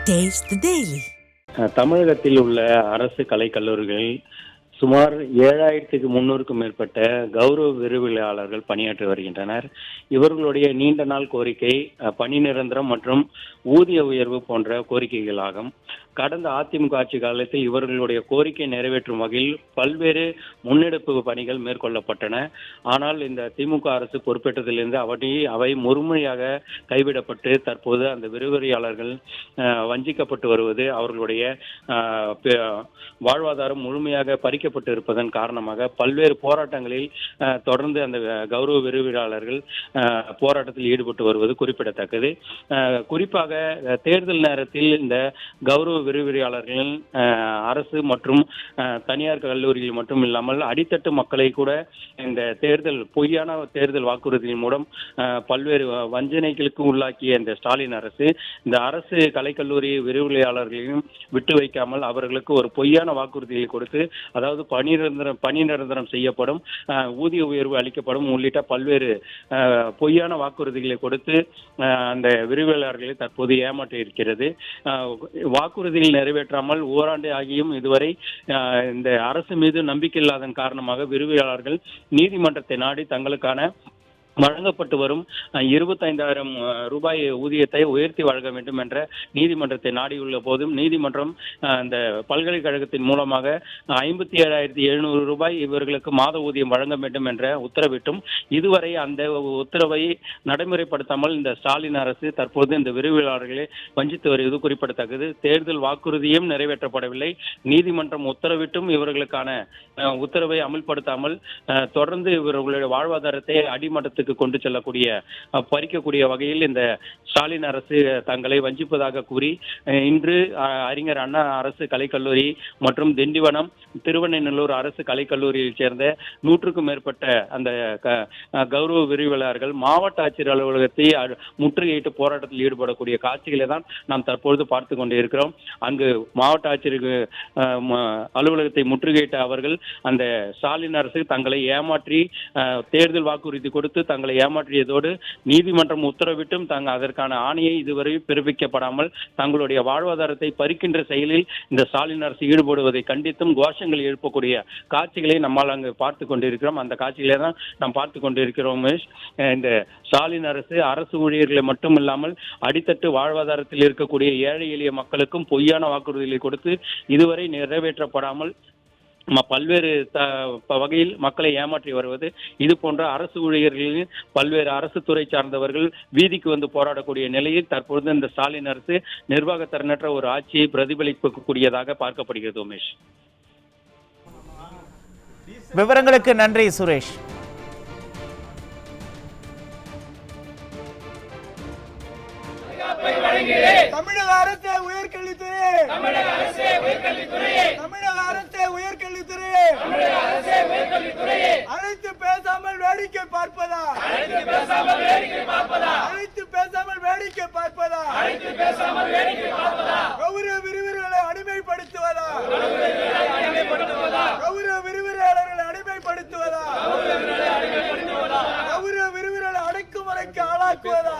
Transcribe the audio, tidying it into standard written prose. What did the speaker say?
Taste the Daily. தமிழகத்தில் உள்ள அரசு கலைக்கல்லூரிகளில் சுமார் 7300க்கும் மேற்பட்ட கௌரவ விரிவுரையாளர்கள் பணியாற்றி வருகின்றனர். இவர்களுடைய நீண்ட நாள் கோரிக்கை பணி நிரந்தரம் மற்றும் ஊதிய உயர்வு போன்ற கோரிக்கைகளாகும். கடந்த அதிமுக ஆட்சி காலத்தில் இவர்களுடைய கோரிக்கை நிறைவேற்றும் வகையில் பல்வேறு முன்னெடுப்பு பணிகள் மேற்கொள்ளப்பட்டன. ஆனால் இந்த திமுக அரசு பொறுப்பேற்றதிலிருந்து அவை முழுமையாக கைவிடப்பட்டு தற்போது அந்த விரிவுரையாளர்கள் வஞ்சிக்கப்பட்டு வருவது, அவர்களுடைய வாழ்வாதாரம் முழுமையாக பறிக்கப்பட்டு இருப்பதன் காரணமாக பல்வேறு போராட்டங்களில் தொடர்ந்து அந்த கௌரவ விரிவுரையாளர்கள் போராட்டத்தில் ஈடுபட்டு வருவது குறிப்பிடத்தக்கது. குறிப்பாக தேர்தல் நேரத்தில் இந்த கௌரவ விரிவுரையாளர்கள் அரசு மற்றும் தனியார் கல்லூரிகள் மட்டும் இல்லாமல் அடித்தட்டு மக்களை கூட இந்த பொய்யான தேர்தல் வாக்குறுதியின் மூலம் பல்வேறு வஞ்சனைகளுக்கு உள்ளாக்கிய இந்த ஸ்டாலின் அரசு இந்த அரசு கலைக்கல்லூரி விரிவுரையாளர்களையும் விட்டு வைக்காமல் அவர்களுக்கு ஒரு பொய்யான வாக்குறுதிகளை கொடுத்து, அதாவது பணி நிரந்தரம் செய்யப்படும், ஊதிய உயர்வு அளிக்கப்படும் உள்ளிட்ட பல்வேறு பொய்யான வாக்குறுதிகளை கொடுத்து அந்த விரிவுரையாளர்களை தற்போது ஏமாற்றி இருக்கிறது. வாக்குறுதிகள் நிறைவேற்றாமல் ஓராண்டு ஆகியும் இதுவரை இந்த அரசு மீது நம்பிக்கை இல்லாதன் காரணமாக விரிவுரையாளர்கள் நீதிமன்றத்தை நாடி தங்களுக்கான வழங்கப்பட்டு வரும் 25,000 ரூபாய் ஊதியத்தை உயர்த்தி வழங்க வேண்டும் என்ற நீதிமன்றத்தை நாடியுள்ள போதும் நீதிமன்றம் இந்த பல்கலைக்கழகத்தின் மூலமாக 57,700 ரூபாய் இவர்களுக்கு மாத ஊதியம் வழங்க வேண்டும் என்ற உத்தரவிட்டும் இதுவரை அந்த உத்தரவை நடைமுறைப்படுத்தாமல் இந்த ஸ்டாலின் அரசு தற்போது இந்த விரிவுரையாளர்களை வஞ்சித்து வருவது குறிப்பிடத்தக்கது. தேர்தல் வாக்குறுதியும் நிறைவேற்றப்படவில்லை. நீதிமன்றம் உத்தரவிட்டும் இவர்களுக்கான உத்தரவை அமல்படுத்தாமல் தொடர்ந்து இவர்களுடைய வாழ்வாதாரத்தை அடிமட்டத்துக்கு கொண்டு செல்லக்கூடிய பறிக்கக்கூடிய வகையில் இந்த ஸ்டாலின் அரசு தங்களை வஞ்சிப்பதாக கூறி இன்று அறிஞர் அண்ணா அரசு கலைக்கல்லூரி மற்றும் திண்டிவனம் திருவண்ணநல்லூர் அரசு கலைக்கல்லூரியில் சேர்ந்த 100க்கும் மேற்பட்ட அந்த கௌரவ விரிவுரையாளர்கள் மாவட்ட ஆட்சியர் அலுவலகத்தை முற்றுகையிட்டு போராட்டத்தில் ஈடுபடக்கூடிய காட்சிகளை தான் நாம் தற்பொழுது பார்த்து கொண்டு இருக்கிறோம். அங்கு மாவட்ட ஆட்சியருக்கு அலுவலகத்தை முற்றுகையிட்ட அவர்கள் அந்த ஸ்டாலின் அரசு தங்களை ஏமாற்றி தேர்தல் வாக்குறுதி கொடுத்து தங்களை ஏமாற்றியதோடு நீதிமன்றம் உத்தரவிட்டும் அதற்கான ஆணையை இதுவரை பிறப்பிக்கப்படாமல் தங்களுடைய வாழ்வாதாரத்தை பறிக்கின்ற செயலில் இந்த ஸ்டாலின் அரசு ஈடுபடுவதை கண்டித்தும் கோஷங்கள் எழுப்பக்கூடிய காட்சிகளை நம்மால் அங்கு பார்த்து கொண்டிருக்கிறோம். அந்த காட்சிகளை தான் நாம் பார்த்து கொண்டிருக்கிறோம். இந்த ஸ்டாலின் அரசு ஊழியர்களை மட்டும் இல்லாமல் அடித்தட்டு வாழ்வாதாரத்தில் இருக்கக்கூடிய ஏழை எளிய மக்களுக்கும் பொய்யான வாக்குறுதிகளை கொடுத்து இதுவரை நிறைவேற்றப்படாமல் பல்வேறு வகையில் மக்களை ஏமாற்றி வருவது, இது போன்ற அரசு ஊழியர்களின் பல்வேறு அரசு துறை சார்ந்தவர்கள் வீதிக்கு வந்து போராடக்கூடிய நிலையில் தற்பொழுது இந்த ஸ்டாலின் அரசு நிர்வாகத்திறனற்ற ஒரு ஆட்சியை பிரதிபலிக்கக்கூடியதாக பார்க்கப்படுகிறது. உமேஷ், விவரங்களுக்கு நன்றி சுரேஷ். தமிழக அரசே உயர்கல்வித்துறை, தமிழக அரசே உயர்கல்வித்துறை, தமிழக அரசே உயர்கல்வித்துறை, தமிழக அரசே உயர்கல்வித்துறை, அழைத்து பேசாமல் வேடிக்கை பார்ப்பதா, அழைத்து பேசாமல் வேடிக்கை பார்ப்பதா, அழைத்து பேசாமல் வேடிக்கை பார்ப்பதா, அழைத்து பேசாமல் வேடிக்கை பார்ப்பதா, கௌரவ விரிவுரையாளர்களை அடிமைப்படுத்துவதா, கௌரவ விரிவுரையாளர்களை அடிமைப்படுத்துவதா, கௌரவ விரிவுரையாளர்களை அடக்குமுறைக்கு ஆளாக்குவதா,